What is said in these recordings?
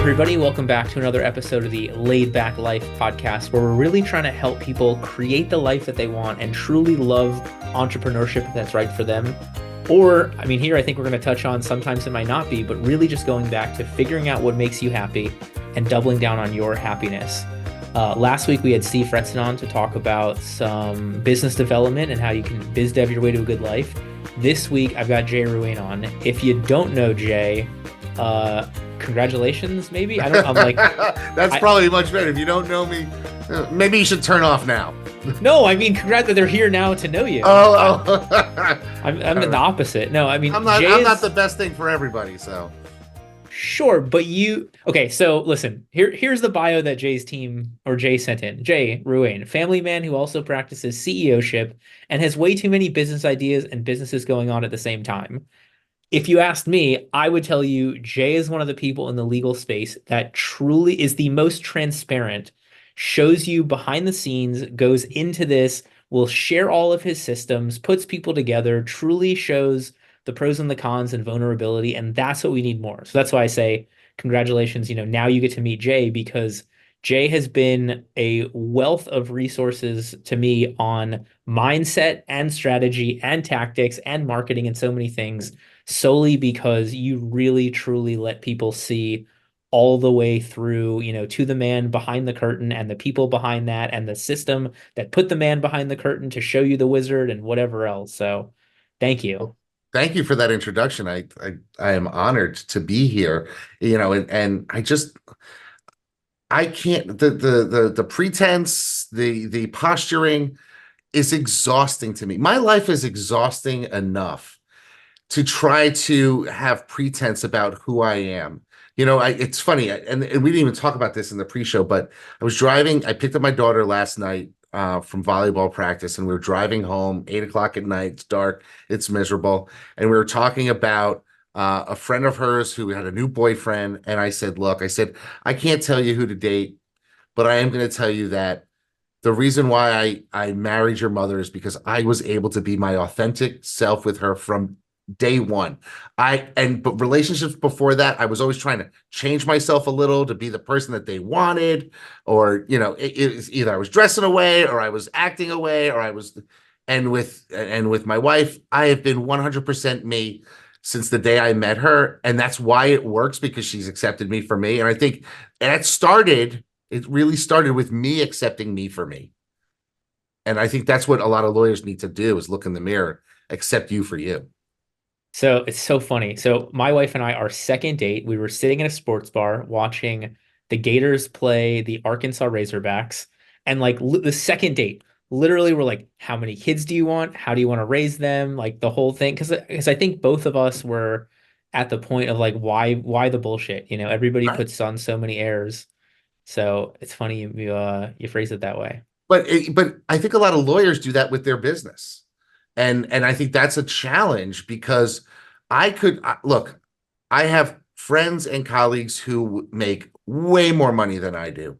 everybody. Welcome back to another episode of the LEI'D Back Life podcast, where we're really trying to help people create the life that they want and truly love entrepreneurship if that's right for them. Or, here I think we're going to touch on sometimes it might not be, but really just going back to figuring out what makes you happy and doubling down on your happiness. Last week we had Steve Fretzen on to talk about some business development and how you can biz dev your way to a good life. This week I've got Jay Ruane on. If you don't know Jay, congratulations, maybe. I'm like, that's probably much better. If you don't know me, maybe you should turn off now. No, congrats that they're here now to know you. I'm the opposite. No, I'm not the best thing for everybody, so. Sure, but okay, so listen, here's the bio that Jay sent in. Jay Ruane, family man who also practices CEOship and has way too many business ideas and businesses going on at the same time. If you asked me, I would tell you Jay is one of the people in the legal space that truly is the most transparent, shows you behind the scenes, goes into this, will share all of his systems, puts people together, truly shows the pros and the cons and vulnerability, and that's what we need more. So that's why I say congratulations, now you get to meet Jay, because Jay has been a wealth of resources to me on mindset and strategy and tactics and marketing and so many things, solely because you really truly let people see all the way through, to the man behind the curtain and the people behind that and the system that put the man behind the curtain to show you the wizard and whatever else. So thank you. Thank you for that introduction. I am honored to be here, and I can't, the pretense, the posturing is exhausting to me. My life is exhausting enough to try to have pretense about who I am. It's funny, and we didn't even talk about this in the pre-show, but I picked up my daughter last night from volleyball practice, and we were driving home, 8 o'clock at night, it's dark, it's miserable. And we were talking about a friend of hers who had a new boyfriend. And I said, look, I can't tell you who to date, but I am going to tell you that the reason why I married your mother is because I was able to be my authentic self with her from day one. But relationships before that, I was always trying to change myself a little to be the person that they wanted, or it was either I was dressing away or I was acting away, or I was. And with my wife, I have been 100% me since the day I met her, and that's why it works, because she's accepted me for me. And I think it really started with me accepting me for me. And I think that's what a lot of lawyers need to do, is look in the mirror, accept you for you. So it's so funny. So my wife and I, our second date, we were sitting in a sports bar watching the Gators play the Arkansas Razorbacks. And the second date, literally we're like, how many kids do you want? How do you want to raise them? Like the whole thing. Because I think both of us were at the point of why the bullshit? Everybody puts on so many airs. So it's funny you phrase it that way. But I think a lot of lawyers do that with their business. And I think that's a challenge, because I have friends and colleagues who make way more money than I do,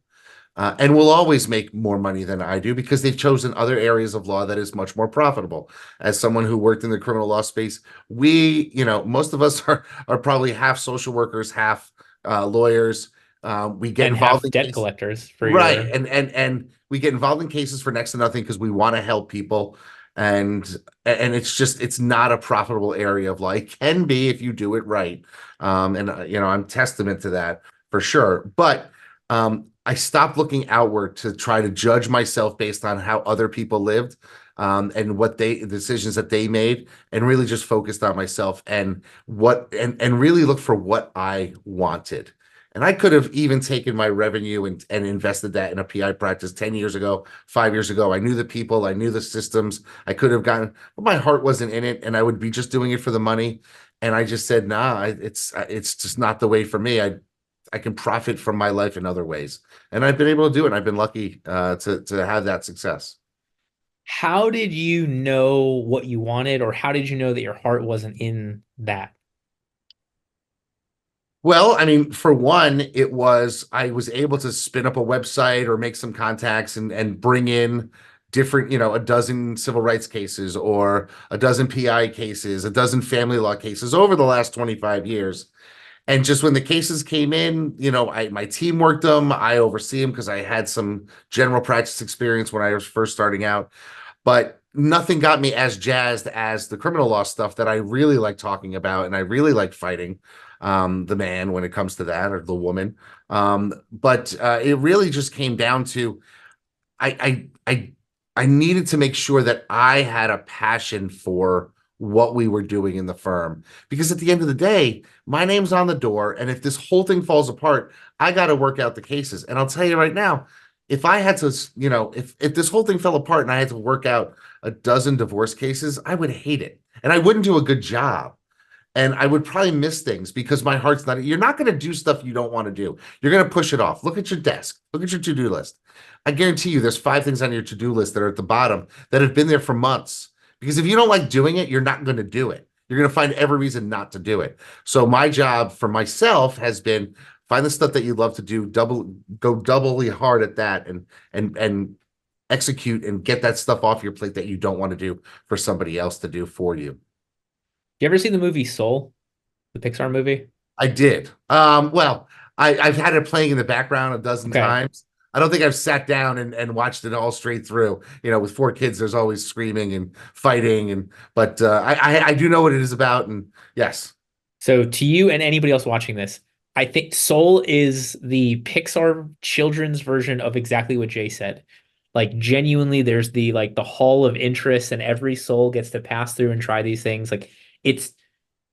and will always make more money than I do, because they've chosen other areas of law that is much more profitable. As someone who worked in the criminal law space, most of us are probably half social workers, half lawyers. We get involved in debt collectors for right, and we get involved in cases for next to nothing because we want to help people. And it's not a profitable area of law. It can be if you do it right. I'm testament to that for sure. But I stopped looking outward to try to judge myself based on how other people lived, and the decisions that they made, and really just focused on myself and really looked for what I wanted. And I could have even taken my revenue and invested that in a PI practice 10 years ago, 5 years ago. I knew the people, I knew the systems. I could have but my heart wasn't in it, and I would be just doing it for the money. And I just said, nah, it's just not the way for me. I can profit from my life in other ways. And I've been able to do it. And I've been lucky to have that success. How did you know what you wanted, or how did you know that your heart wasn't in that? Well, for one, I was able to spin up a website or make some contacts and bring in different, a dozen civil rights cases, or a dozen PI cases, a dozen family law cases over the last 25 years. And just when the cases came in, my team worked them. I oversee them because I had some general practice experience when I was first starting out. But nothing got me as jazzed as the criminal law stuff that I really like talking about, and I really like fighting the man when it comes to that, or the woman. But it really just came down to I needed to make sure that I had a passion for what we were doing in the firm, because at the end of the day, my name's on the door, and if this whole thing falls apart, I got to work out the cases. And I'll tell you right now, if I had to, if this whole thing fell apart and I had to work out a dozen divorce cases, I would hate it, and I wouldn't do a good job. And I would probably miss things because my heart's not, you're not going to do stuff you don't want to do. You're going to push it off. Look at your desk. Look at your to-do list. I guarantee you there's 5 things on your to-do list that are at the bottom that have been there for months. Because if you don't like doing it, you're not going to do it. You're going to find every reason not to do it. So my job for myself has been find the stuff that you love to do, go doubly hard at that, and execute and get that stuff off your plate that you don't want to do for somebody else to do for you. You ever seen the movie Soul, the Pixar movie? I did. Well, I've had it playing in the background a dozen Okay. times. I don't think I've sat down and watched it all straight through. With 4 kids, there's always screaming and fighting, but I do know what it is about, and yes. So to you and anybody else watching this, I think Soul is the Pixar children's version of exactly what Jay said. Like genuinely, there's the hall of interest, and every soul gets to pass through and try these things. Like it's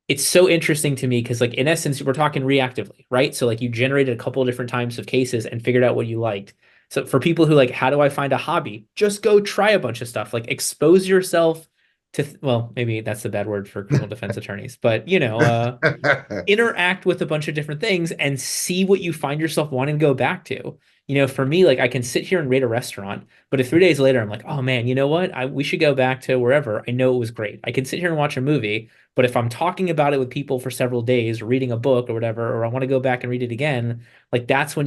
it's so interesting to me because like in essence we're talking reactively, right? So like you generated a couple of different types of cases and figured out what you liked. So for people who like, how do I find a hobby? Just go try a bunch of stuff. Like expose yourself to well, maybe that's the bad word for criminal defense attorneys, but interact with a bunch of different things and see what you find yourself wanting to go back to. For me, like I can sit here and rate a restaurant, but if 3 days later I'm like, oh man, you know what? We should go back to wherever. I know it was great. I can sit here and watch a movie, but if I'm talking about it with people for several days, or reading a book or whatever, or I want to go back and read it again, like that's when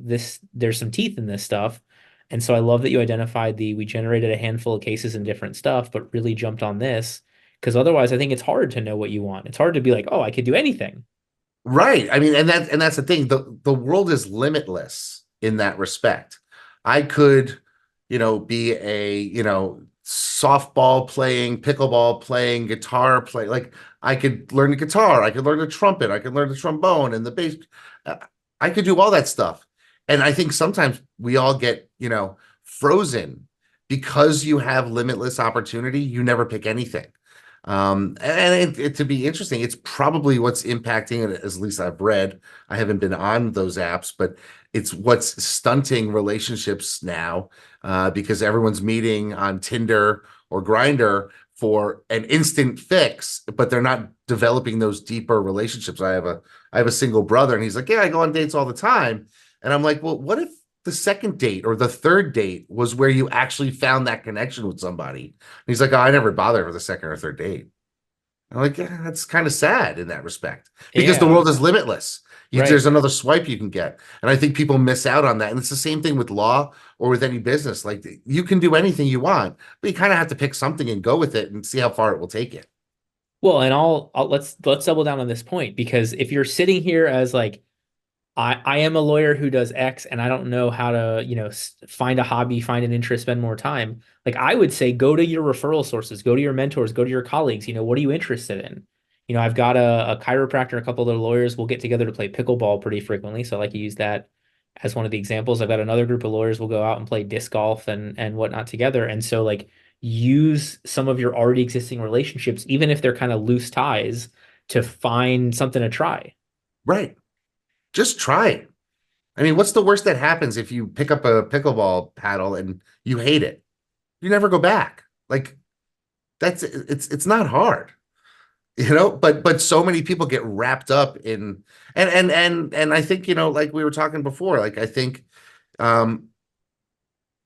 there's some teeth in this stuff. And so I love that you identified we generated a handful of cases and different stuff, but really jumped on this because otherwise I think it's hard to know what you want. It's hard to be like, oh, I could do anything. Right. I mean, and that's the thing. The world is limitless in that respect. I could, be a, softball playing, pickleball playing, guitar play. Like I could learn the guitar, I could learn the trumpet, I could learn the trombone and the bass. Uh, I could do all that stuff. And I think sometimes we all get, frozen because you have limitless opportunity. You never pick anything. And to be interesting, it's probably what's impacting it, at least I've read. I haven't been on those apps, but it's what's stunting relationships now, because everyone's meeting on Tinder or Grindr for an instant fix, but they're not developing those deeper relationships. I have a single brother, and he's like, yeah, I go on dates all the time. And I'm like, well, what if the second date or the third date was where you actually found that connection with somebody? And he's like, oh, I never bother for the second or third date. I'm like, yeah, that's kind of sad in that respect because the Yeah, world is limitless. right. There's another swipe you can get. And I think people miss out on that. And it's the same thing with law or with any business. Like you can do anything you want, but you kind of have to pick something and go with it and see how far it will take you. Well, and let's double down on this point because if you're sitting here as like I am a lawyer who does X and I don't know how to, find a hobby, find an interest, spend more time. Like I would say, go to your referral sources, go to your mentors, go to your colleagues. What are you interested in? I've got a chiropractor, a couple of other lawyers. We'll get together to play pickleball pretty frequently. So I like to use that as one of the examples. I've got another group of lawyers. We'll go out and play disc golf and whatnot together. And so like use some of your already existing relationships, even if they're kind of loose ties, to find something to try. Right. Just try it. I mean, what's the worst that happens if you pick up a pickleball paddle and you hate it? You never go back. Like it's not hard. But so many people get wrapped up in and I think, like we were talking before, like I think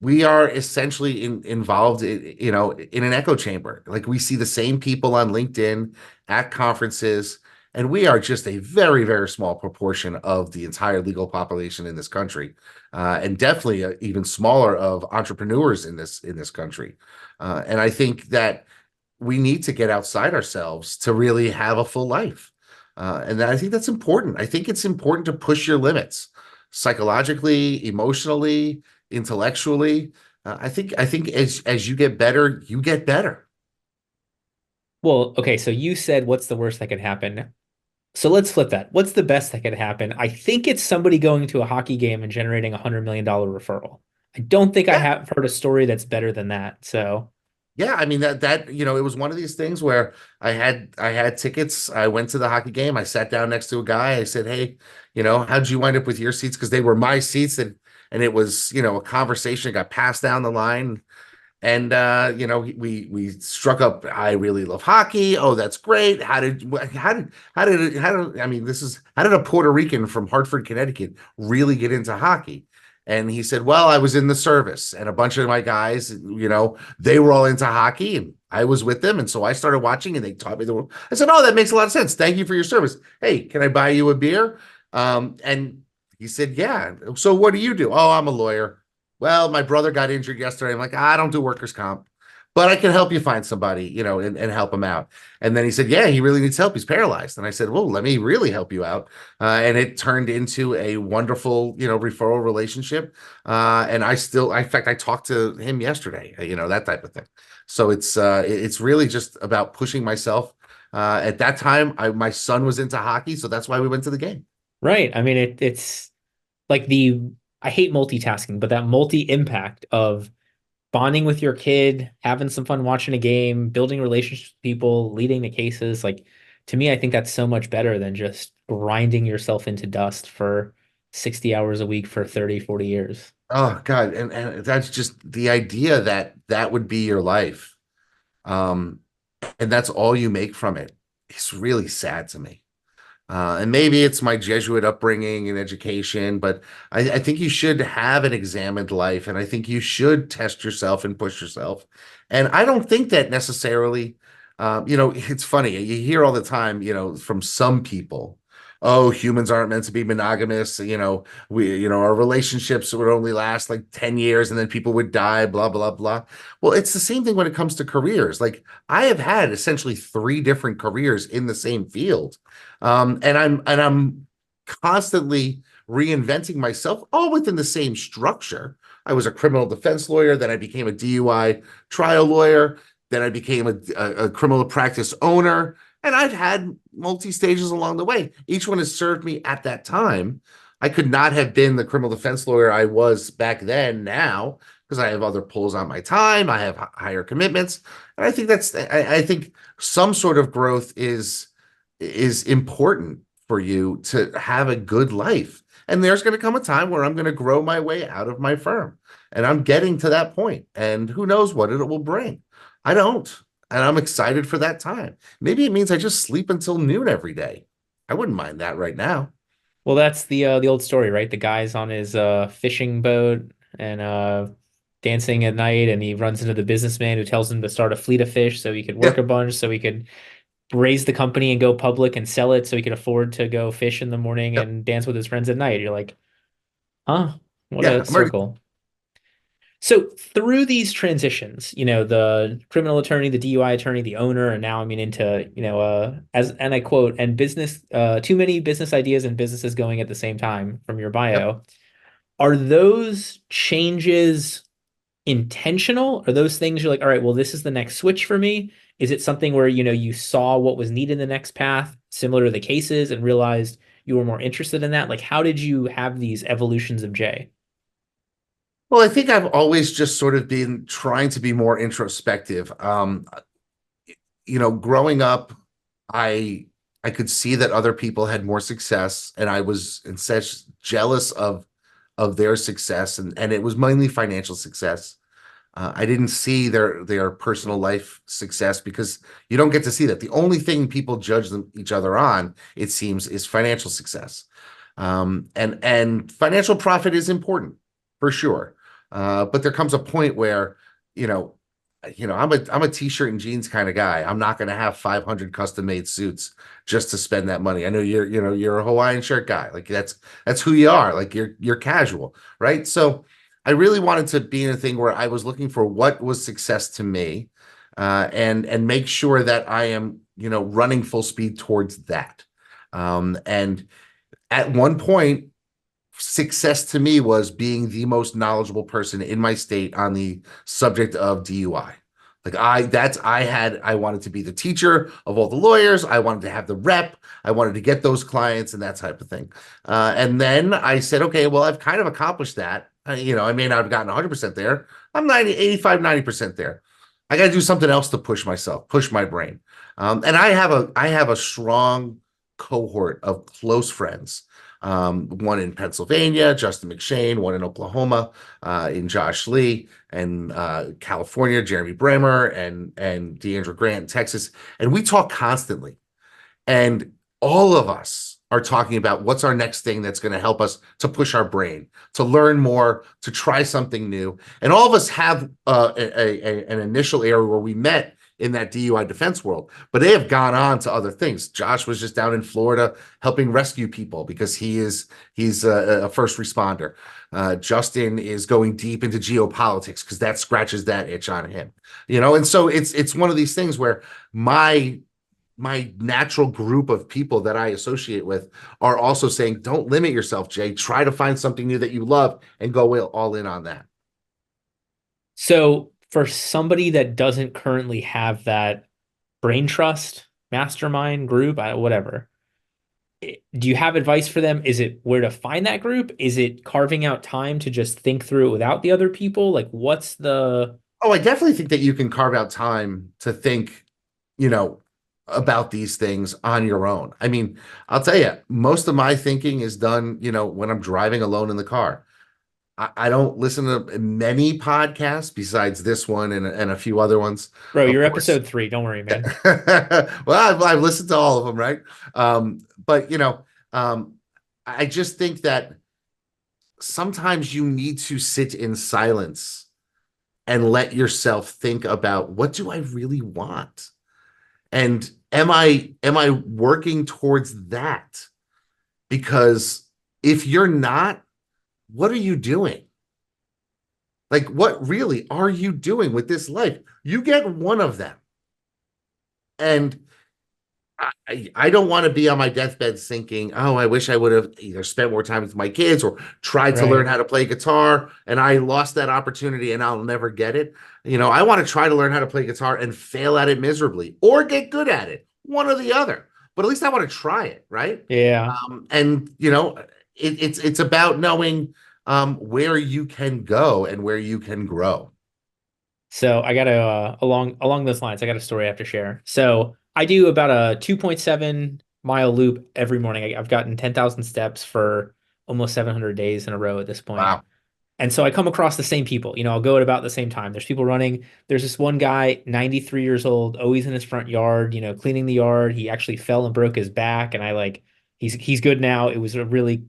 we are essentially involved in an echo chamber. Like we see the same people on LinkedIn at conferences, and we are just a very, very small proportion of the entire legal population in this country, and definitely even smaller of entrepreneurs in this country. And I think that we need to get outside ourselves to really have a full life. And I think that's important. I think it's important to push your limits psychologically, emotionally, intellectually. I think as you get better, you get better. Well, okay, so you said what's the worst that could happen? So let's flip that. What's the best that could happen? I think it's somebody going to a hockey game and generating $100 million referral. I don't think I Yeah. have heard a story that's better than that. So, Yeah, I mean that it was one of these things where I had tickets. I went to the hockey game. I sat down next to a guy. I said, "Hey, how'd you wind up with your seats?" Because they were my seats, and it was a conversation got passed down the line. And we struck up. I really love hockey. Oh, that's great. How did I mean, how did a Puerto Rican from Hartford, Connecticut really get into hockey? And he said, well, I was in the service and a bunch of my guys, they were all into hockey and I was with them. And so I started watching and they taught me I said, oh, that makes a lot of sense. Thank you for your service. Hey, can I buy you a beer? And he said, yeah. So what do you do? Oh, I'm a lawyer. Well, my brother got injured yesterday. I'm like, I don't do workers' comp, but I can help you find somebody, and help him out. And then he said, yeah, he really needs help. He's paralyzed. And I said, well, let me really help you out. And it turned into a wonderful, referral relationship. And in fact, I talked to him yesterday, that type of thing. So it's really just about pushing myself. At that time, my son was into hockey, so that's why we went to the game. right. I mean, it's like I hate multitasking, but that multi-impact of bonding with your kid, having some fun watching a game, building relationships with people, leading the cases, like to me, I think that's so much better than just grinding yourself into dust for 60 hours a week for 30, 40 years. Oh God, and that's just the idea that that would be your life. Um, and that's all you make from it. It's really sad to me. And maybe it's my Jesuit upbringing and education, but I think you should have an examined life, and I think you should test yourself and push yourself. And I don't think that necessarily, it's funny. You hear all the time, from some people, oh, humans aren't meant to be monogamous. Our relationships would only last like 10 years and then people would die, blah, blah, blah. Well, it's the same thing when it comes to careers. Like I have had essentially three different careers in the same field. And I'm constantly reinventing myself, all within the same structure. I was a criminal defense lawyer, then I became a DUI trial lawyer, then I became a criminal practice owner, and I've had multi stages along the way. Each one has served me at that time. I could not have been the criminal defense lawyer I was back then now because I have other pulls on my time. I have higher commitments. And I think some sort of growth is important for you to have a good life. And there's going to come a time where I'm going to grow my way out of my firm. And I'm getting to that point. And who knows what it will bring. I don't. And I'm excited for that time. Maybe it means I just sleep until noon every day. I wouldn't mind that right now. Well, that's the old story, right? The guy's on his fishing boat and dancing at night, and he runs into the businessman who tells him to start a fleet of fish so he could work Yeah. a bunch, so he could raise the company and go public and sell it, so he could afford to go fish in the morning Yep. and dance with his friends at night. You're like, huh? What Yeah. a circle. So through these transitions, the criminal attorney, the DUI attorney, the owner, and now I mean into, as and I quote, and business, too many business ideas and businesses going at the same time from your Yep. bio. Are those changes intentional? Are those things you're like, all right, well, this is the next switch for me? Is it something where, you saw what was needed in the next path, similar to the cases, and realized you were more interested in that? Like, how did you have these evolutions of Jay? Well, I think I've always just sort of been trying to be more introspective. Growing up, I I could see that other people had more success, and I was in such jealous of their success, and it was mainly financial success. I didn't see their personal life success because you don't get to see that. The only thing people judge each other on, it seems, is financial success. And financial profit is important for sure. But there comes a point where, you know, I'm a t-shirt and jeans kind of guy. I'm not going to have 500 custom made suits just to spend that money. I know you're a Hawaiian shirt guy. Like that's who you are. Like you're casual, right? So I really wanted to be in a thing where I was looking for what was success to me, and make sure that I am, running full speed towards that. And at one point, success to me was being the most knowledgeable person in my state on the subject of DUI. Like I wanted to be the teacher of all the lawyers. I wanted to have the rep. I wanted to get those clients and that type of thing. And then I said, okay, well, I've kind of accomplished that. I may not have gotten 100% there. I'm 90% there. I got to do something else to push myself, push my brain. And I have a strong cohort of close friends. One in Pennsylvania, Justin McShane, one in Oklahoma, in Josh Lee, and California, Jeremy Bremer, and Deandra Grant in Texas. And we talk constantly. And all of us are talking about what's our next thing that's going to help us to push our brain, to learn more, to try something new. And all of us have an initial area where we met in that DUI defense world, but they have gone on to other things. Josh was just down in Florida helping rescue people because he's a first responder. Justin is going deep into geopolitics because that scratches that itch on him. And so it's one of these things where my natural group of people that I associate with are also saying, don't limit yourself, Jay. Try to find something new that you love and go all in on that. So for somebody that doesn't currently have that brain trust mastermind group, whatever, do you have advice for them? Is it where to find that group? Is it carving out time to just think through it without the other people? Like, what's the... Oh, I definitely think that you can carve out time to think, about these things on your own. I mean, I'll tell you, most of my thinking is done, when I'm driving alone in the car. I don't listen to many podcasts besides this one and a few other ones. Bro, Of you're course. episode 3. Don't worry, man. Well, I've listened to all of them, right? But I just think that sometimes you need to sit in silence and let yourself think about, what do I really want? And am I working towards that? Because if you're not, what are you doing? Like, what really are you doing with this life? You get one of them. And I don't want to be on my deathbed thinking, oh, I wish I would have either spent more time with my kids or tried to learn Right. how to play guitar, and I lost that opportunity and I'll never get it. I want to try to learn how to play guitar and fail at it miserably or get good at it, one or the other. But at least I want to try it, right? Yeah. And it's about knowing where you can go and where you can grow. So I got to along those lines, I got a story I have to share. So I do about a 2.7 mile loop every morning. I've gotten 10,000 steps for almost 700 days in a row at this point. Wow. And so I come across the same people. I'll go at about the same time. There's people running. There's this one guy, 93 years old, always in his front yard, cleaning the yard. He actually fell and broke his back, and he's good now. It was a really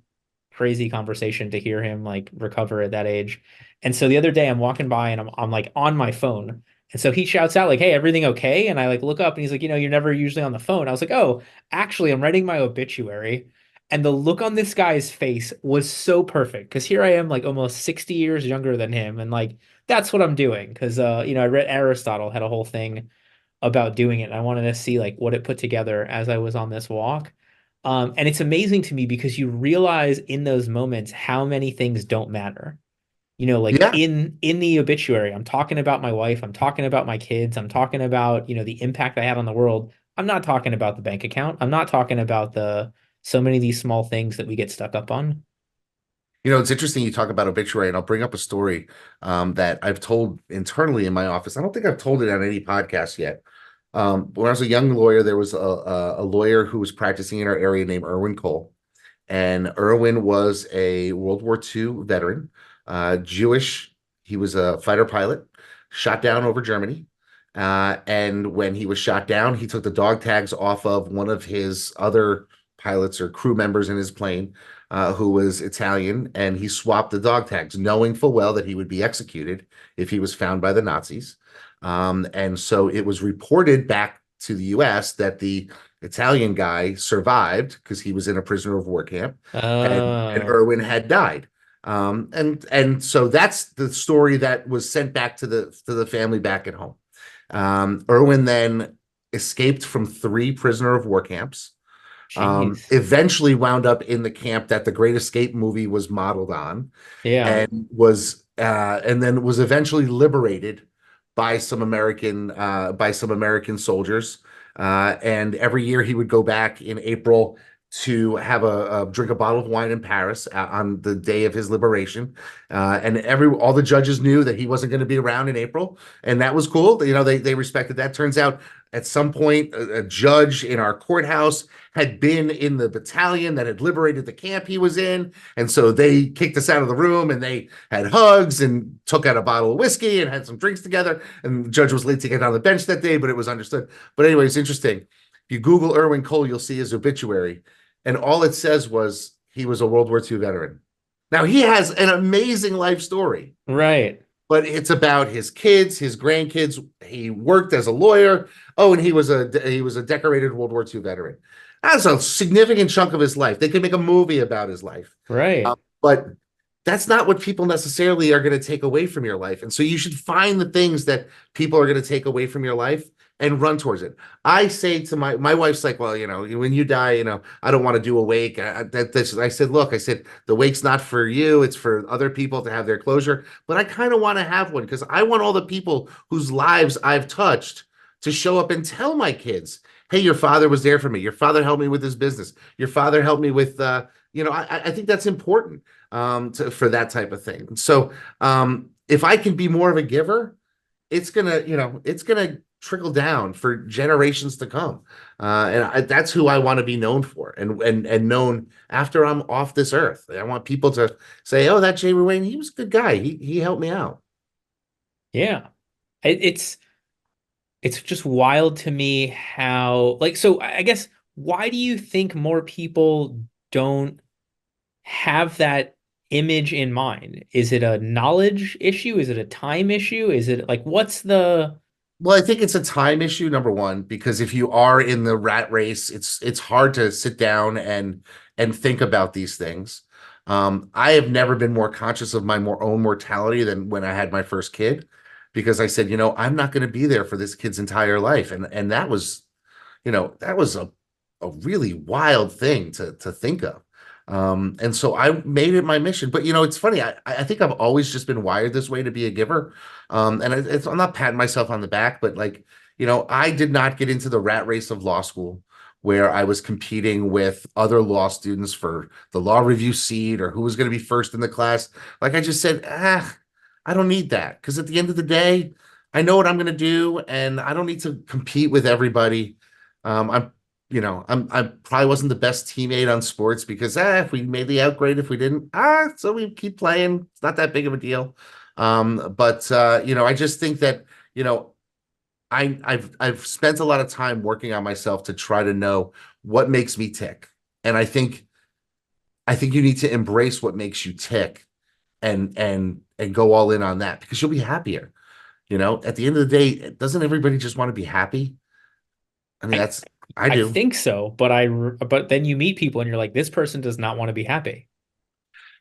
crazy conversation to hear him like recover at that age. And so the other day I'm walking by and I'm like on my phone. And so he shouts out like, "Hey, everything okay?" And I like look up and he's like, "You're never usually on the phone." I was like, "Oh, actually, I'm writing my obituary." And the look on this guy's face was so perfect because here I am like almost 60 years younger than him. And like, that's what I'm doing. Because, I read Aristotle had a whole thing about doing it. And I wanted to see like what it put together as I was on this walk. And it's amazing to me because you realize in those moments how many things don't matter. Like Yeah. in the obituary, I'm talking about my wife, I'm talking about my kids, I'm talking about, the impact I had on the world. I'm not talking about the bank account. I'm not talking about the so many of these small things that we get stuck up on. It's interesting you talk about obituary, and I'll bring up a story that I've told internally in my office. I don't think I've told it on any podcast yet. When I was a young lawyer, there was a lawyer who was practicing in our area named Irwin Cole. And Irwin was a World War II veteran, Jewish. He was a fighter pilot, shot down over Germany. And when he was shot down, he took the dog tags off of one of his other pilots or crew members in his plane, who was Italian, and he swapped the dog tags, knowing full well that he would be executed if he was found by the Nazis. And so it was reported back to the US that the Italian guy survived because he was in a prisoner of war camp, and Oh, Irwin had died. And so that's the story that was sent back to the family back at home. Irwin then escaped from 3 prisoner of war camps, Jeez. Eventually wound up in the camp that the Great Escape movie was modeled on, Yeah. and then was eventually liberated by some American soldiers. And every year he would go back in April to have a drink a bottle of wine in Paris on the day of his liberation. And every all the judges knew that he wasn't going to be around in April, and that was cool. You know, they respected that. Turns out at some point, a judge in our courthouse had been in the battalion that had liberated the camp he was in. And so they kicked us out of the room and they had hugs and took out a bottle of whiskey and had some drinks together. And the judge was late to get on the bench that day, but it was understood. But anyway, it's interesting. If you Google Irwin Cole, you'll see his obituary. And all it says was he was a World War II veteran. Now, he has an amazing life story, Right. but it's about his kids, his grandkids. He worked as a lawyer. Oh, and he was a decorated World War II veteran. That's a significant chunk of his life. They could make a movie about his life. Right. But that's not what people necessarily are going to take away from your life. And so you should find the things that people are going to take away from your life and run towards it. I say to my wife's like, well, you know, when you die, you know, I don't want to do a wake. I said, look, I said, the wake's not for you. It's for other people to have their closure. But I kind of want to have one because I want all the people whose lives I've touched to show up and tell my kids, hey, your father was there for me. Your father helped me with his business. Your father helped me with, I think that's important for that type of thing. So if I can be more of a giver, it's gonna trickle down for generations to come. That's who I want to be known for, and known after I'm off this earth. I want people to say, "Oh, that Jay Ruane, he was a good guy. He helped me out." Yeah. It's just wild to me how, like, so I guess, why do you think more people don't have that image in mind? Is it a knowledge issue? Is it a time issue? Is it like, what's the, Well, I think it's a time issue, number one, because if you are in the rat race, it's hard to sit down and think about these things. I have never been more conscious of my own mortality than when I had my first kid, because I said, I'm not going to be there for this kid's entire life, and that was a really wild thing to think of. And so I made it my mission. But it's funny. I think I've always just been wired this way to be a giver. And I'm not patting myself on the back, but like, I did not get into the rat race of law school where I was competing with other law students for the law review seat or who was going to be first in the class. Like I just said, I don't need that, because at the end of the day, I know what I'm going to do, and I don't need to compete with everybody. I'm I probably wasn't the best teammate on sports because if we made the outgrade, if we didn't, so we keep playing. It's not that big of a deal. But I just think that, I've spent a lot of time working on myself to try to know what makes me tick. And I think you need to embrace what makes you tick and go all in on that, because you'll be happier. At the end of the day, doesn't everybody just want to be happy? I mean, I I I do. think so, but then you meet people and you're like, this person does not want to be happy.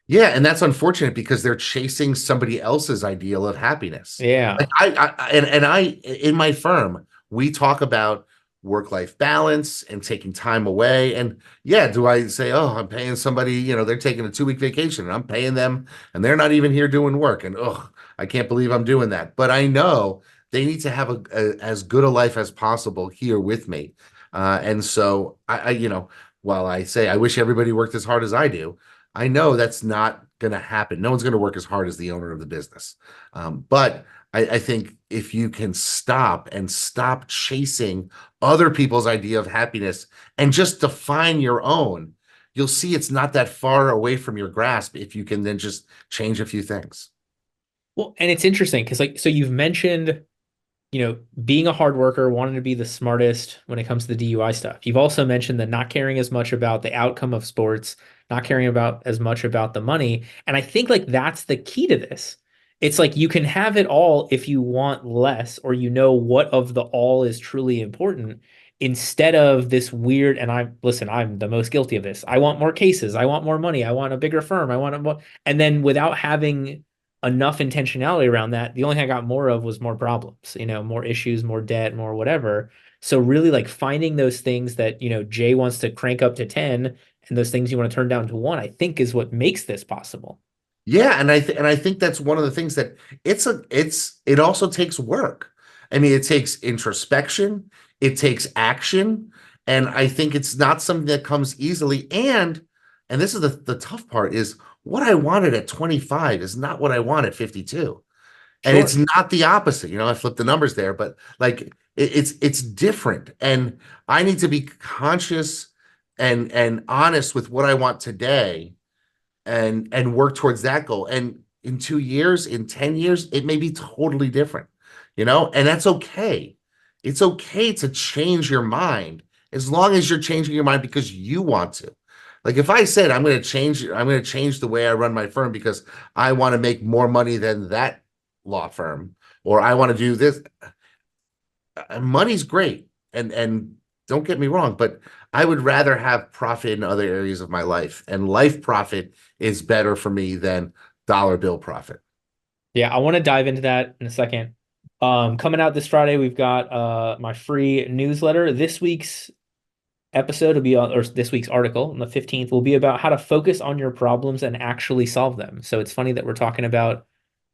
Yeah, and that's unfortunate because they're chasing somebody else's ideal of happiness. Yeah. Like I in my firm, we talk about work-life balance and taking time away. And yeah, do I say, oh, I'm paying somebody, they're taking a 2-week vacation and I'm paying them and they're not even here doing work. And I can't believe I'm doing that. But I know they need to have as good a life as possible here with me. And so while I say I wish everybody worked as hard as I do, I know that's not going to happen. No one's going to work as hard as the owner of the business. But I think if you can stop chasing other people's idea of happiness and just define your own, you'll see it's not that far away from your grasp if you can then just change a few things. Well, and it's interesting because, like, so you've mentioned, being a hard worker, wanting to be the smartest when it comes to the DUI stuff. You've also mentioned that not caring as much about the outcome of sports, not caring about as much about the money. And I think, like, that's the key to this. It's like you can have it all if you want less, or what of the all is truly important, instead of this weird, and I'm the most guilty of this. I want more cases, I want more money, I want a bigger firm, I want a more, and then without having enough intentionality around that, the only thing I got more of was more problems, more issues, more debt, more whatever. So really like finding those things that, Jay wants to crank up to 10 and those things you want to turn down to one, I think is what makes this possible. Yeah, and I think that's one of the things that it also takes work. I mean, it takes introspection, it takes action, and I think it's not something that comes easily. And this is the tough part is what I wanted at 25 is not what I want at 52. And it's Sure. not the opposite. I flipped the numbers there, but like it's different. And I need to be conscious and honest with what I want today and work towards that goal. And in 2 years, in 10 years, it may be totally different, and that's okay. It's okay to change your mind as long as you're changing your mind because you want to. Like if I said I'm going to change the way I run my firm because I want to make more money than that law firm, or I want to do this, money's great. And don't get me wrong, but I would rather have profit in other areas of my life. And life profit is better for me than dollar bill profit. Yeah, I want to dive into that in a second. Coming out this Friday, we've got my free newsletter. This week's episode will be on, or this week's article on the 15th will be about how to focus on your problems and actually solve them. So it's funny that we're talking about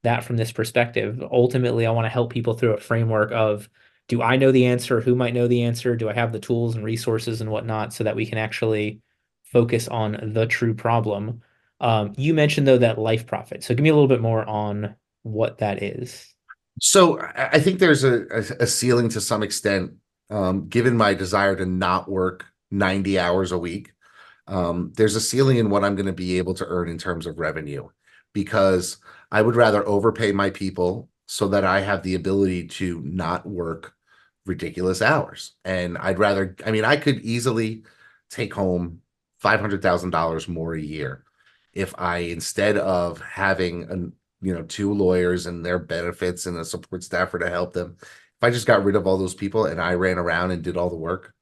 that from this perspective. Ultimately, I want to help people through a framework of, do I know the answer? Who might know the answer? Do I have the tools and resources and whatnot so that we can actually focus on the true problem? You mentioned though that life profit. So give me a little bit more on what that is. So I think there's a ceiling to some extent, given my desire to not work 90 hours a week. There's a ceiling in what I'm going to be able to earn in terms of revenue because I would rather overpay my people so that I have the ability to not work ridiculous hours. And I mean, I could easily take home $500,000 more a year if I, instead of having two lawyers and their benefits and a support staffer to help them, if I just got rid of all those people and I ran around and did all the work,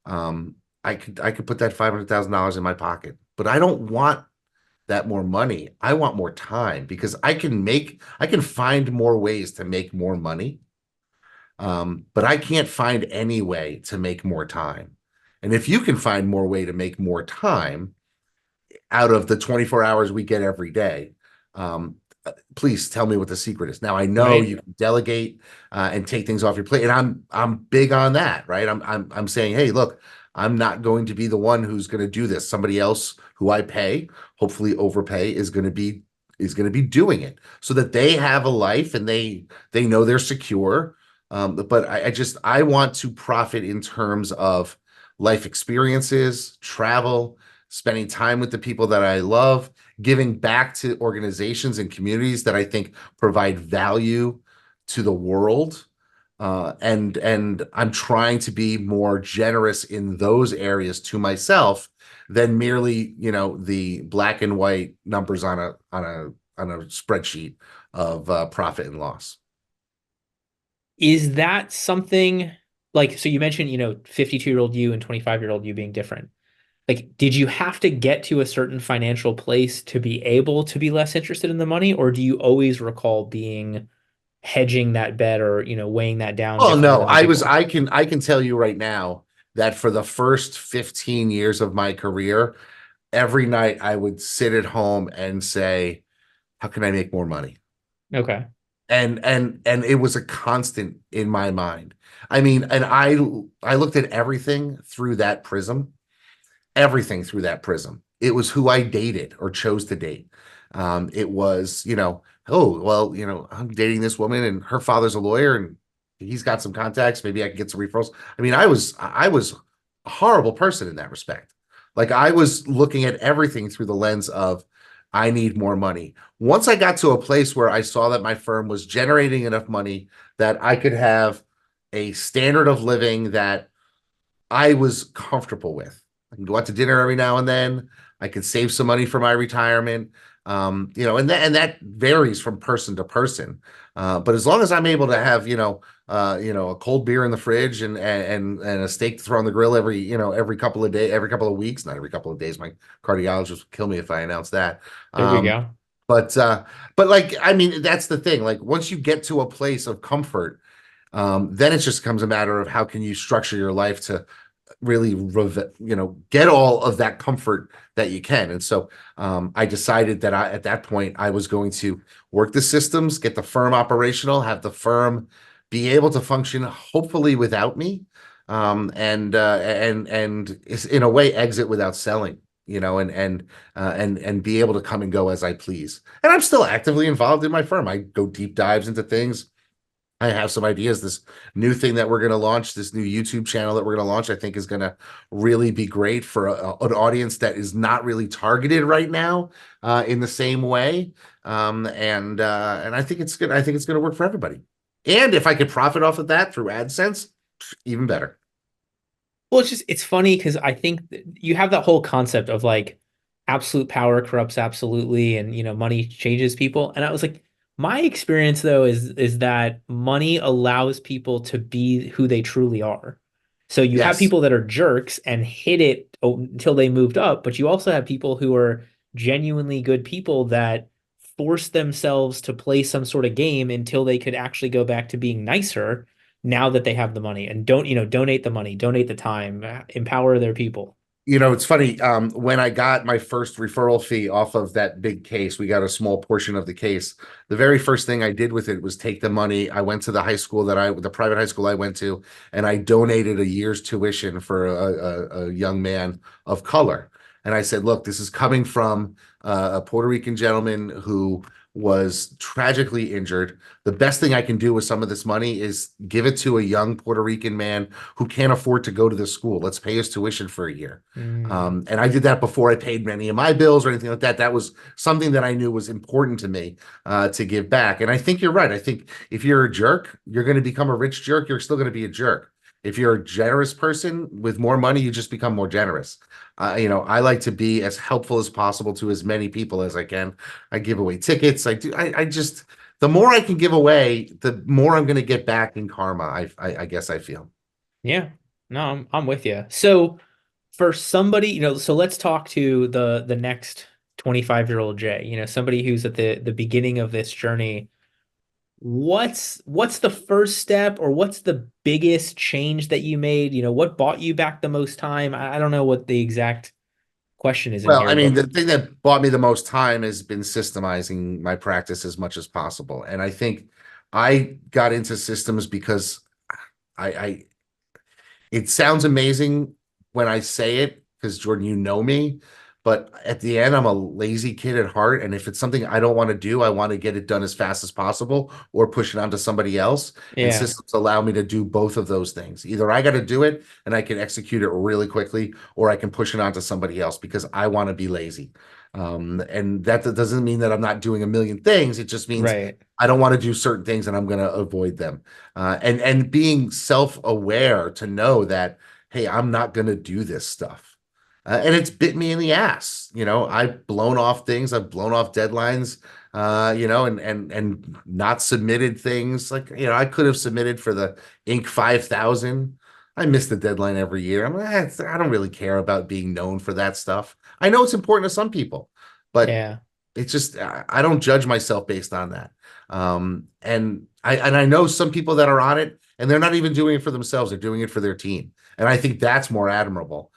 I could put that $500,000 in my pocket. But I don't want that more money. I want more time because I can find more ways to make more money. But I can't find any way to make more time. And if you can find more way to make more time out of the 24 hours we get every day, please tell me what the secret is. Now I know Right. you can delegate and take things off your plate, and I'm big on that, right? I'm saying, hey, look, I'm not going to be the one who's going to do this. Somebody else who I pay, hopefully overpay, is going to be doing it so that they have a life and they know they're secure. But I want to profit in terms of life experiences, travel, spending time with the people that I love, giving back to organizations and communities that I think provide value to the world. And I'm trying to be more generous in those areas to myself than merely, the black and white numbers on a spreadsheet of profit and loss. Is that something like, so you mentioned, 52-year-old you and 25-year-old you being different. Like, did you have to get to a certain financial place to be able to be less interested in the money, or do you always recall being hedging that bet or, weighing that down Oh differently no, than other people? I can tell you right now that for the first 15 years of my career, every night I would sit at home and say, how can I make more money? Okay. And it was a constant in my mind. I mean, and I looked at everything through that prism. It was who I dated or chose to date. It was, oh, well, I'm dating this woman and her father's a lawyer and he's got some contacts. Maybe I can get some referrals. I mean, I was a horrible person in that respect. Like I was looking at everything through the lens of I need more money. Once I got to a place where I saw that my firm was generating enough money that I could have a standard of living that I was comfortable with. I can go out to dinner every now and then. I can save some money for my retirement. And that varies from person to person. But as long as I'm able to have, a cold beer in the fridge and a steak to throw on the grill every couple of days, every couple of weeks, not every couple of days. My cardiologist would kill me if I announced that. There we Um, go. But like, I mean, that's the thing. Like once you get to a place of comfort, then it just comes a matter of how can you structure your life to really get all of that comfort that you can. And so I decided that at that point I was going to work the systems, get the firm operational, have the firm be able to function hopefully without me, and in a way exit without selling, and be able to come and go as I please. And I'm still actively involved in my firm. I go deep dives into things. I have some ideas. This new thing that we're going to launch, this new YouTube channel that we're going to launch, I think is going to really be great for an audience that is not really targeted right now in the same way. And I think it's good. I think it's going to work for everybody. And if I could profit off of that through AdSense, even better. Well, it's funny because I think you have that whole concept of like absolute power corrupts absolutely, and money changes people. And I was like, my experience though is that money allows people to be who they truly are. So you have Yes. people that are jerks and hit it until they moved up, but you also have people who are genuinely good people that force themselves to play some sort of game until they could actually go back to being nicer now that they have the money, and don't, donate the money, donate the time, empower their people. It's funny. When I got my first referral fee off of that big case, we got a small portion of the case. The very first thing I did with it was take the money. I went to the private high school I went to, and I donated a year's tuition for a young man of color. And I said, look, this is coming from a Puerto Rican gentleman who was tragically injured. The best thing I can do with some of this money is give it to a young Puerto Rican man who can't afford to go to the school. Let's pay his tuition for a year. Mm, And I did that before I paid many of my bills or anything like that. That was something that I knew was important to me to give back. And I think you're right. I think if you're a jerk, you're going to become a rich jerk. You're still going to be a jerk. If you're a generous person with more money, you just become more generous. I like to be as helpful as possible to as many people as I can. I give away tickets. I do. I just the more I can give away, the more I'm going to get back in karma. I guess I feel. yeah, no, I'm with you. So for somebody, so let's talk to the next 25-year-old Jay, somebody who's at the beginning of this journey. What's the first step, or what's the biggest change that you made? What bought you back the most time? I don't know what the exact question is in Well, here, I mean, but the thing that bought me the most time has been systemizing my practice as much as possible. And I think I got into systems because I it sounds amazing when I say it, because Jordan, you know me, but at the end, I'm a lazy kid at heart. And if it's something I don't want to do, I want to get it done as fast as possible or push it onto somebody else. And yeah, systems allow me to do both of those things. Either I got to do it and I can execute it really quickly, or I can push it onto somebody else because I want to be lazy. And that doesn't mean that I'm not doing a million things. It just means right, I don't want to do certain things and I'm going to avoid them. And being self-aware to know that, hey, I'm not going to do this stuff. And it's bit me in the ass. I've blown off things, I've blown off deadlines, and not submitted things. Like, I could have submitted for the Inc. 5000. I miss the deadline every year. I'm like, I don't really care about being known for that stuff. I know it's important to some people, but yeah, it's just I don't judge myself based on that. And I know some people that are on it and they're not even doing it for themselves, they're doing it for their team. And I think that's more admirable,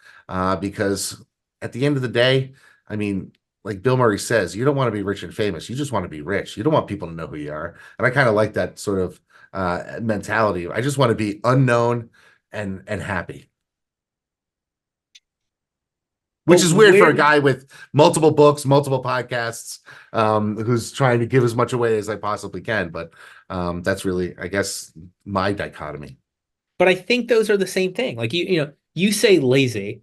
because at the end of the day, I mean, like Bill Murray says, you don't want to be rich and famous. You just want to be rich. You don't want people to know who you are. And I kind of like that sort of mentality. I just want to be unknown and happy. but Which is weird for a where guy with multiple books, multiple podcasts, who's trying to give as much away as I possibly can. But that's really, I guess, my dichotomy. but I think those are the same thing. Like you say lazy.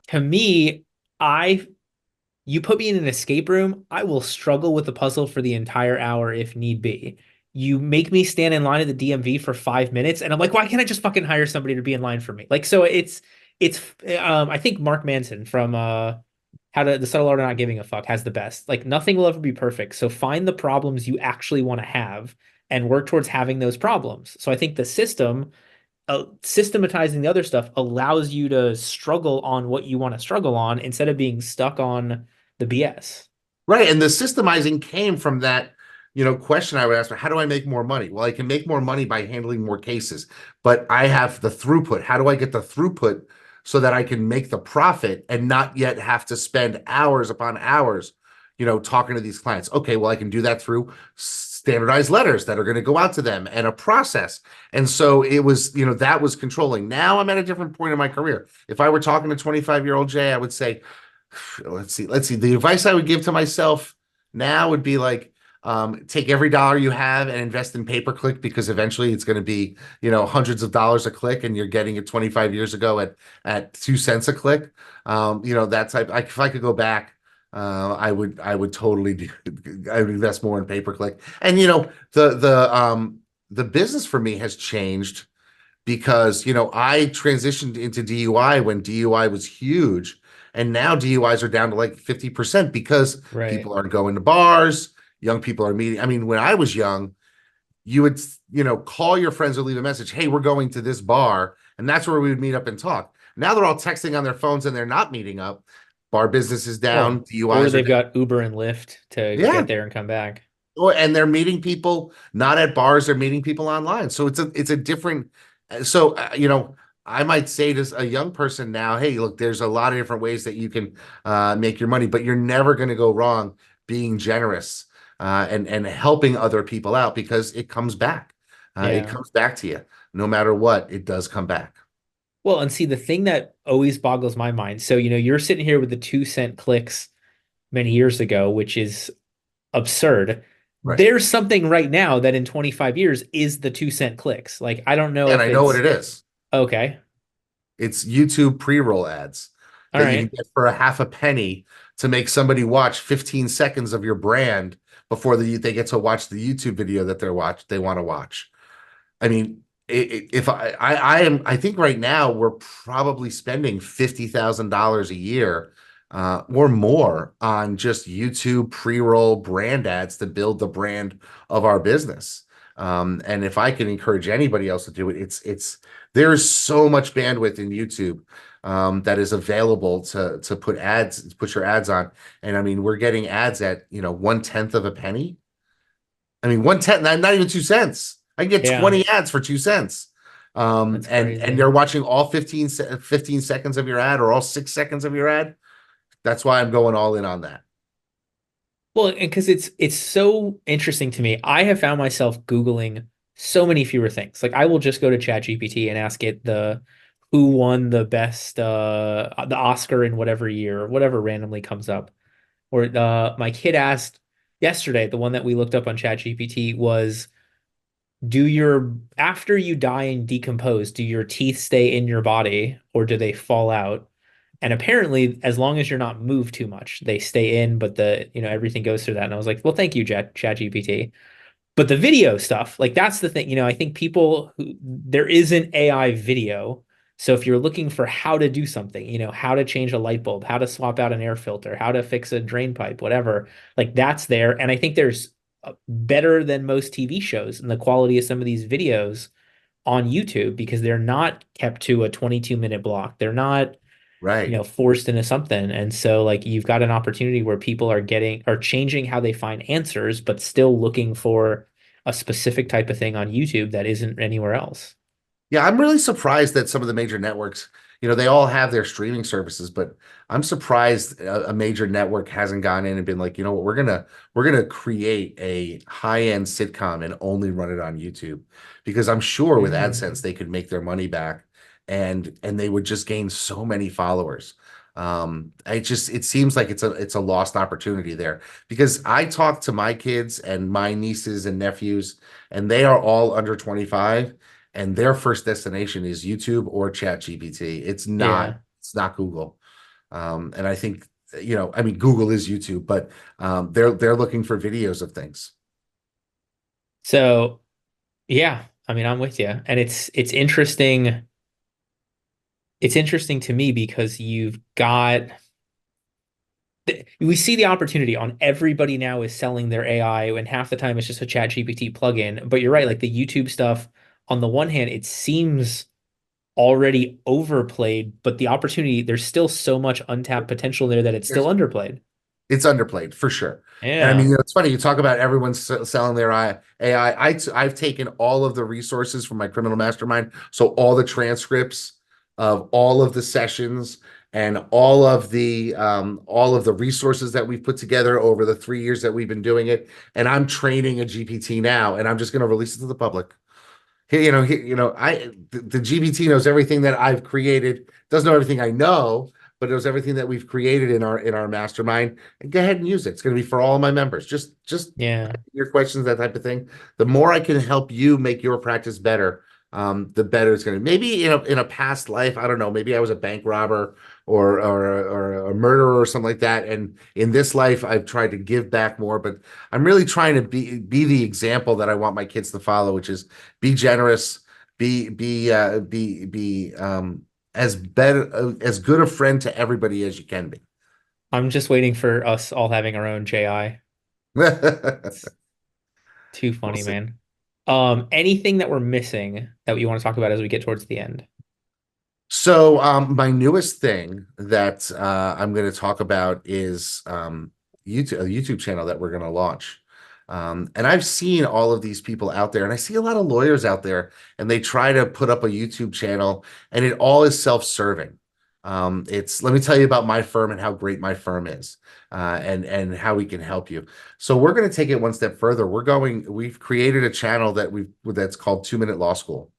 To me, I you put me in an escape room, I will struggle with the puzzle for the entire hour if need be. You make me stand in line at the DMV for 5 minutes, and I'm like, why can't I just fucking hire somebody to be in line for me? Like, so it's I think Mark Manson from How to the Subtle Art of Not Giving a Fuck has the best. Like, nothing will ever be perfect. So find the problems you actually want to have and work towards having those problems. So I think the systematizing the other stuff allows you to struggle on what you want to struggle on instead of being stuck on the BS. Right. And the systemizing came from that, question I would ask, how do I make more money? Well, I can make more money by handling more cases, but I have the throughput. How do I get the throughput so that I can make the profit and not yet have to spend hours upon hours, talking to these clients? Okay, well, I can do that through standardized letters that are going to go out to them and a process. And so it was, that was controlling. Now I'm at a different point in my career. If I were talking to 25-year-old Jay, I would say, let's see. The advice I would give to myself now would be like, take every dollar you have and invest in pay-per-click, because eventually it's going to be, hundreds of dollars a click, and you're getting it 25 years ago at 2 cents a click. That type. If I could go back, I would totally I would invest more in pay-per-click. And the business for me has changed because I transitioned into DUI when DUI was huge, and now DUIs are down to like 50% because Right. people aren't going to bars, young people are meeting. I mean, when I was young, you would call your friends or leave a message, hey, we're going to this bar, and that's where we would meet up and talk. Now they're all texting on their phones and they're not meeting up. Bar business is down, Or DUIs are they've down. got Uber and Lyft to Yeah. get there and come back. And they're meeting people not at bars, they're meeting people online. So it's a different. So I might say to a young person now, hey, look, there's a lot of different ways that you can make your money, but you're never going to go wrong being generous and helping other people out, because it comes back. It Yeah. comes back to you no matter what. It does come back. Well, and see, the thing that always boggles my mind. So, you're sitting here with the 2 cent clicks many years ago, which is absurd. Right. There's something right now that in 25 years is the 2 cent clicks. Like, I don't know And if I know what it's it is. okay. It's YouTube pre-roll ads All that you can right. get for a half a penny to make somebody watch 15 seconds of your brand before they get to watch the YouTube video that they want to watch. I mean, if I think right now we're probably spending $50,000 a year or more on just YouTube pre-roll brand ads to build the brand of our business. And if I can encourage anybody else to do it, it's there is so much bandwidth in YouTube that is available to put your ads on. And I mean, we're getting ads at 1/10 of a penny. I mean, 1/10, not even 2 cents. I can get Yeah, 20 ads for 2 cents. that's And crazy. they're watching all 15 seconds of your ad or all 6 seconds of your ad. That's why I'm going all in on that. Well, and because it's so interesting to me. I have found myself Googling so many fewer things. Like I will just go to ChatGPT and ask it the who won the best the Oscar in whatever year or whatever randomly comes up. Or my kid asked yesterday, the one that we looked up on ChatGPT was, do your after you die and decompose, do your teeth stay in your body or do they fall out? And apparently, as long as you're not moved too much, they stay in, but everything goes through that. And I was like, well, thank you, ChatGPT. But the video stuff, like that's the thing, I think there is an AI video. So if you're looking for how to do something, how to change a light bulb, how to swap out an air filter, how to fix a drain pipe, whatever, like that's there. And I think there's better than most TV shows in the quality of some of these videos on YouTube because they're not kept to a 22-minute block. They're not Right. forced into something. And so like you've got an opportunity where people are changing how they find answers, but still looking for a specific type of thing on YouTube that isn't anywhere else. Yeah, I'm really surprised that some of the major networks, they all have their streaming services, but I'm surprised a major network hasn't gone in and been like, you know what, we're gonna create a high-end sitcom and only run it on YouTube, because I'm sure with AdSense Mm. they could make their money back, and they would just gain so many followers. It seems like it's a lost opportunity there, because I talk to my kids and my nieces and nephews, and they are all under 25, and their first destination is YouTube or ChatGPT. Yeah. It's not Google. And I think, I mean, Google is YouTube, but they're looking for videos of things. So yeah, I mean, I'm with you. And it's interesting. It's interesting to me because we see the opportunity on everybody now is selling their AI, and half the time it's just a chat GPT plugin. But you're right, like the YouTube stuff, on the one hand, it seems already overplayed, but the opportunity, there's still so much untapped potential there that it's still There's underplayed. It's underplayed for sure. And I mean, Yeah. it's funny. You talk about everyone's selling their AI. I've taken all of the resources from my criminal mastermind. So all the transcripts of all of the sessions and all of the resources that we've put together over the 3 years that we've been doing it. And I'm training a GPT now, and I'm just going to release it to the public. The GPT knows everything that I've created, doesn't know everything I know, but knows everything that we've created in our mastermind. And go ahead and use it. It's going to be for all of my members. Just Yeah. your questions, that type of thing. The more I can help you make your practice better, the better it's going to. Maybe in a past life, I don't know. Maybe I was a bank robber or a murderer or something like that. And in this life, I've tried to give back more. But I'm really trying to be the example that I want my kids to follow, which is be generous, be as good a friend to everybody as you can be. I'm just waiting for us all having our own JI. It's too We'll funny, see. man. Anything that we're missing that you want to talk about as we get towards the end? So, my newest thing that I'm going to talk about is a YouTube channel that we're going to launch. And I've seen all of these people out there, and I see a lot of lawyers out there, and they try to put up a YouTube channel, and it all is self-serving. Let me tell you about my firm and how great my firm is, and how we can help you. So we're going to take it one step further. We've created a channel that's called 2 Minute Law School.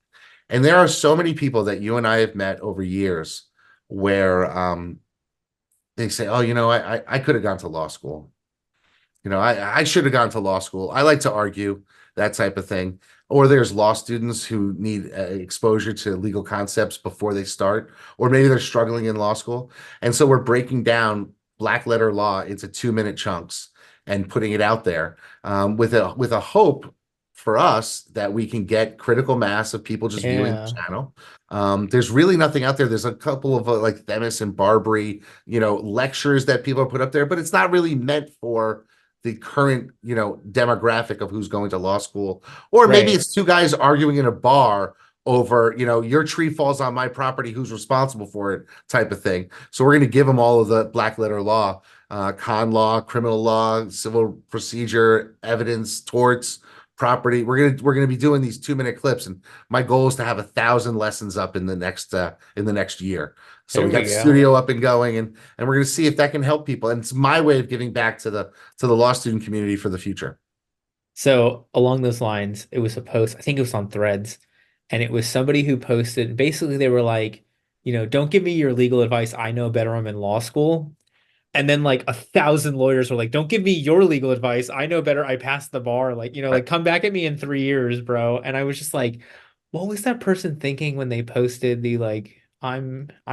And there are so many people that you and I have met over years where they say, "Oh, I could have gone to law school. I should have gone to law school. I like to argue," that type of thing. Or there's law students who need exposure to legal concepts before they start, or maybe they're struggling in law school. And so we're breaking down black letter law into 2 minute chunks and putting it out there, with a hope for us that we can get critical mass of people just viewing the Yeah. channel. There's really nothing out there. There's a couple of like Themis and Barbary, lectures that people put up there, but it's not really meant for the current, demographic of who's going to law school. Or maybe Right. it's two guys arguing in a bar over, your tree falls on my property, who's responsible for it, type of thing. So we're going to give them all of the black letter law, con law, criminal law, civil procedure, evidence, torts, property. We're gonna be doing these 2 minute clips, and my goal is to have 1,000 lessons up in the next year. So There we got we the go. studio up and going, and we're gonna see if that can help people. And it's my way of giving back to the law student community for the future. So along those lines, it was a post, I think it was on Threads, and it was somebody who posted, basically they were like, don't give me your legal advice. I know better. I'm in law school. And then like 1,000 lawyers were like, don't give me your legal advice. I know better. I passed the bar. Like, Right. like come back at me in 3 years, bro. And I was just like, what was that person thinking when they posted the like, I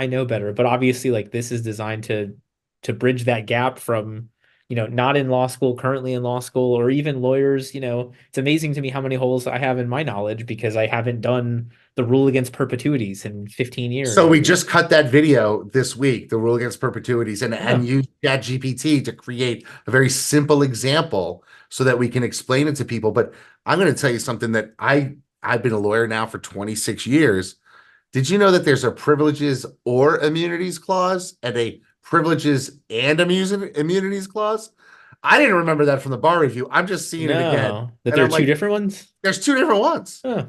know better. But obviously, like this is designed to bridge that gap from, not in law school, currently in law school, or even lawyers. It's amazing to me how many holes I have in my knowledge because I haven't done the rule against perpetuities in 15 So years. we just cut that video this week, the rule against perpetuities, and Yeah. use ChatGPT to create a very simple example so that we can explain it to people. But I'm going to tell you something that I've been a lawyer now for 26 years. Did you know that there's a privileges or immunities clause and a privileges and immunities clause? I didn't remember that from the bar review. I'm just seeing it again. No, that And there are I'm two like, different ones. there's two different ones. Huh.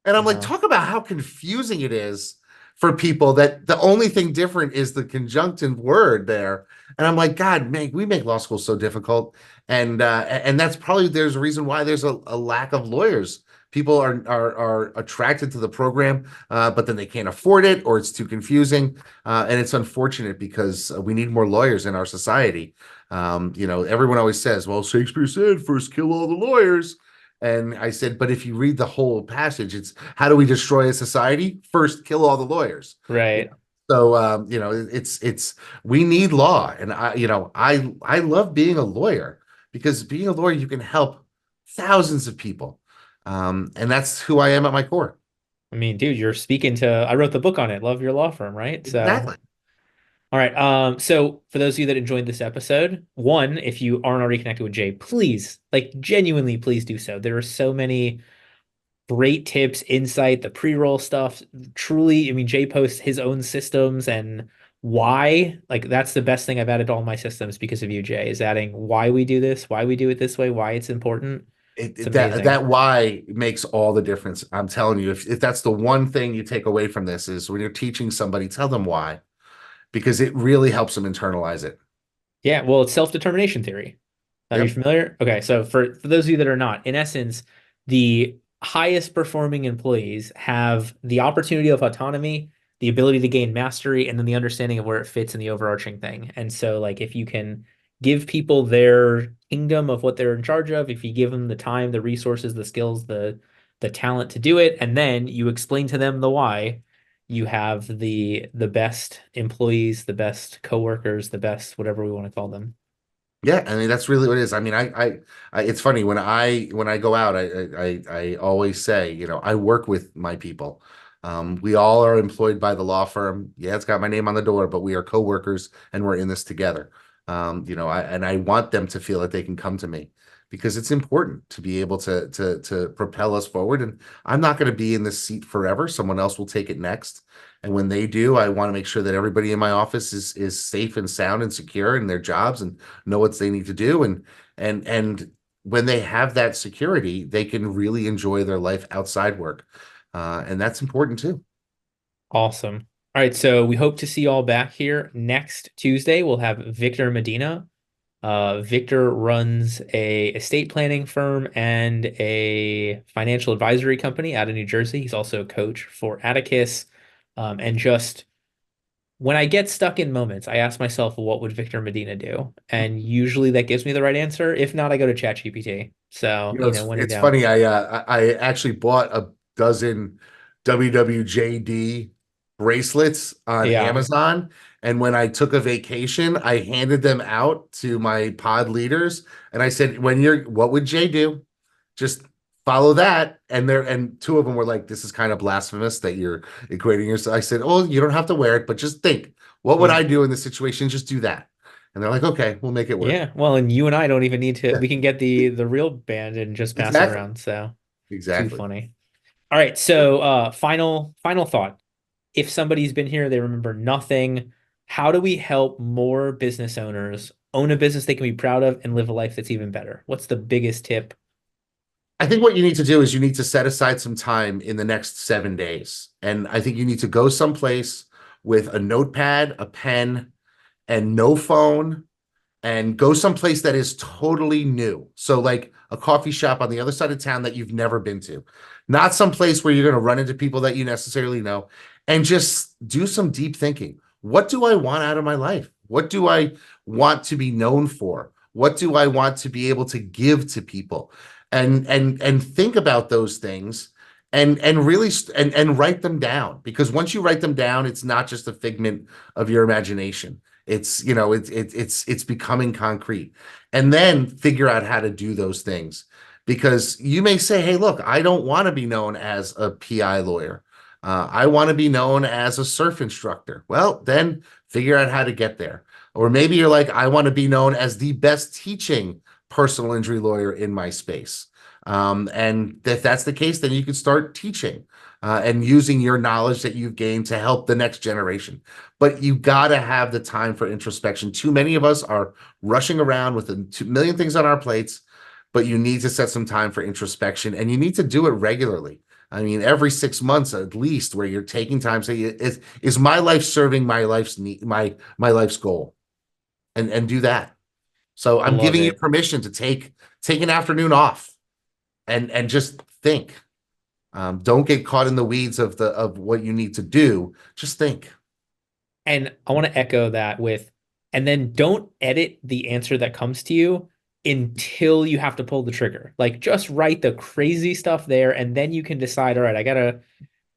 And I'm like, Wow. talk about how confusing it is for people that the only thing different is the conjunctive word there. And I'm like, God, man, we make law school so difficult. And that's probably there's a reason why there's a lack of lawyers. People are attracted to the program, but then they can't afford it, or it's too confusing. And it's unfortunate because we need more lawyers in our society. Everyone always says, well, Shakespeare said, first kill all the lawyers. And I said, but if you read the whole passage, it's how do we destroy a society? First, kill all the lawyers. You Right. know? So it's we need law, and I love being a lawyer because being a lawyer you can help thousands of people, and that's who I am at my core. I mean, dude, you're speaking to, I wrote the book on it, Love Your Law Firm, right? So, Exactly. all right. So for those of you that enjoyed this episode, one, if you aren't already connected with Jay, please, like genuinely, please do so. There are so many great tips, insight, the pre-roll stuff. Truly, I mean, Jay posts his own systems and why, like that's the best thing I've added to all my systems because of you, Jay, is adding why we do this, why we do it this way, why it's important. It's That amazing. that why makes all the difference. I'm telling you, if that's the one thing you take away from this is when you're teaching somebody, tell them why, because it really helps them internalize it. Yeah, well, it's self-determination theory. Are you Yep. familiar? Okay, so for those of you that are not, in essence, the highest performing employees have the opportunity of autonomy, the ability to gain mastery, and then the understanding of where it fits in the overarching thing. And so, like, if you can give people their kingdom of what they're in charge of, if you give them the time, the resources, the skills, the talent to do it, and then you explain to them the why, you have the best employees, the best coworkers, the best whatever we want to call them. Yeah, I mean that's really what it is. I mean, it's funny when I go out, I always say, I work with my people. We all are employed by the law firm. Yeah, it's got my name on the door, but we are coworkers and we're in this together. I want them to feel that they can come to me because it's important to be able to propel us forward. And I'm not going to be in this seat forever. Someone else will take it next. And when they do, I want to make sure that everybody in my office is safe and sound and secure in their jobs and know what they need to do. And when they have that security, they can really enjoy their life outside work. And that's important too. Awesome. All right, so we hope to see you all back here next Tuesday. We'll have Victor Medina. Victor runs a estate planning firm and a financial advisory company out of New Jersey. He's also a coach for Atticus. And just when I get stuck in moments, I ask myself, what would Victor Medina do? And usually that gives me the right answer. If not, I go to ChatGPT. So, It's when in it's doubt. funny. I actually bought a dozen WWJD bracelets on Yeah. Amazon, and when I took a vacation, I handed them out to my pod leaders, and I said, what would Jay do? Just follow that." And two of them were like, "This is kind of blasphemous that you're equating yourself." I said, "Oh, you don't have to wear it, but just think, what would Yeah. I do in this situation? Just do that." And they're like, "Okay, we'll make it work." Yeah. Well, and you and I don't even need to, Yeah, we can get the real band and just pass it exactly. around. So too Exactly. funny. All right. So final thought. If somebody's been here, they remember nothing. How do we help more business owners own a business they can be proud of and live a life that's even better? What's the biggest tip? I think what you need to do is you need to set aside some time in the next 7 days. And I think you need to go someplace with a notepad, a pen, and no phone, and go someplace that is totally new. So, like a coffee shop on the other side of town that you've never been to, not some place where you're going to run into people that you necessarily know, and just do some deep thinking. What do I want out of my life? What do I want to be known for? What do I want to be able to give to people? And think about those things and really and write them down, because once you write them down, it's not just a figment of your imagination. It's becoming concrete. And then figure out how to do those things, because you may say, "Hey, look, I don't want to be known as a PI lawyer. I want to be known as a surf instructor." Well, then figure out how to get there. Or maybe you're like, "I want to be known as the best teaching personal injury lawyer in my space." And if that's the case, then you can start teaching and using your knowledge that you've gained to help the next generation. But you got to have the time for introspection. Too many of us are rushing around with a million things on our plates, but you need to set some time for introspection, and you need to do it regularly. I mean, every 6 months at least, where you're taking time. Say, is my life serving my life's need, my life's goal, and do that. So I'm Love giving you it. permission to take an afternoon off and just think. Don't get caught in the weeds of what you need to do. Just think. And I want to echo that with, and then don't edit the answer that comes to you until you have to pull the trigger. Like just write the crazy stuff there, and then you can decide, all right,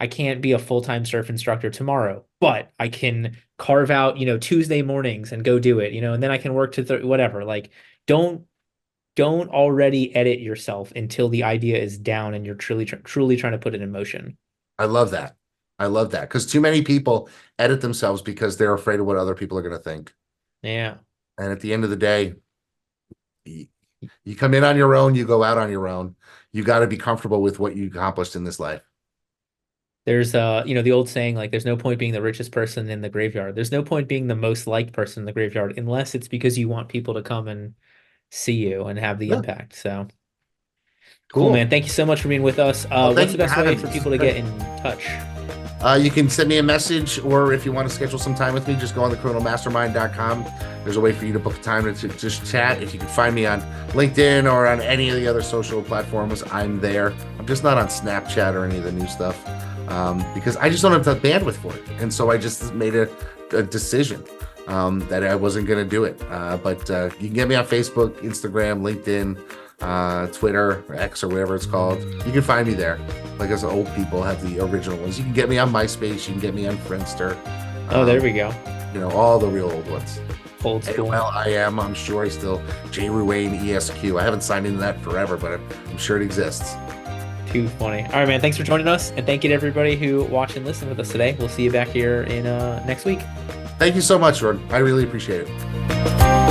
I can't be a full-time surf instructor tomorrow, but I can carve out, Tuesday mornings and go do it, and then I can work to whatever. Like, don't don't already edit yourself until the idea is down and you're truly trying to put it in motion. I love that. I love that, because too many people edit themselves because they're afraid of what other people are going to think. Yeah. And at the end of the day, you, you come in on your own, you go out on your own. You got to be comfortable with what you accomplished in this life. There's the old saying, like, there's no point being the richest person in the graveyard. There's no point being the most liked person in the graveyard unless it's because you want people to come and see you and have the Yeah, impact. So cool, cool. man. Thank you so much for being with us. Well, thank What's you the for best way having for me. This people is to great. get in touch? You can send me a message, or if you want to schedule some time with me, just go on thecriminalmastermind.com. There's a way for you to book a time to just chat. If you can find me on LinkedIn or on any of the other social platforms, I'm there. I'm just not on Snapchat or any of the new stuff because I just don't have the bandwidth for it. And so I just made a decision that I wasn't going to do it. But you can get me on Facebook, Instagram, LinkedIn, Twitter, or X, or whatever it's called. You can find me there. Like us old people have the original ones. You can get me on MySpace. You can get me on Friendster. Oh, there we go. All the real old ones. Old school. Well, I'm sure I still Jay Ruane ESQ. I haven't signed into that forever, but I'm sure it exists. Too funny. All right, man. Thanks for joining us, and thank you to everybody who watched and listened with us today. We'll see you back here in next week. Thank you so much, Jordan. I really appreciate it.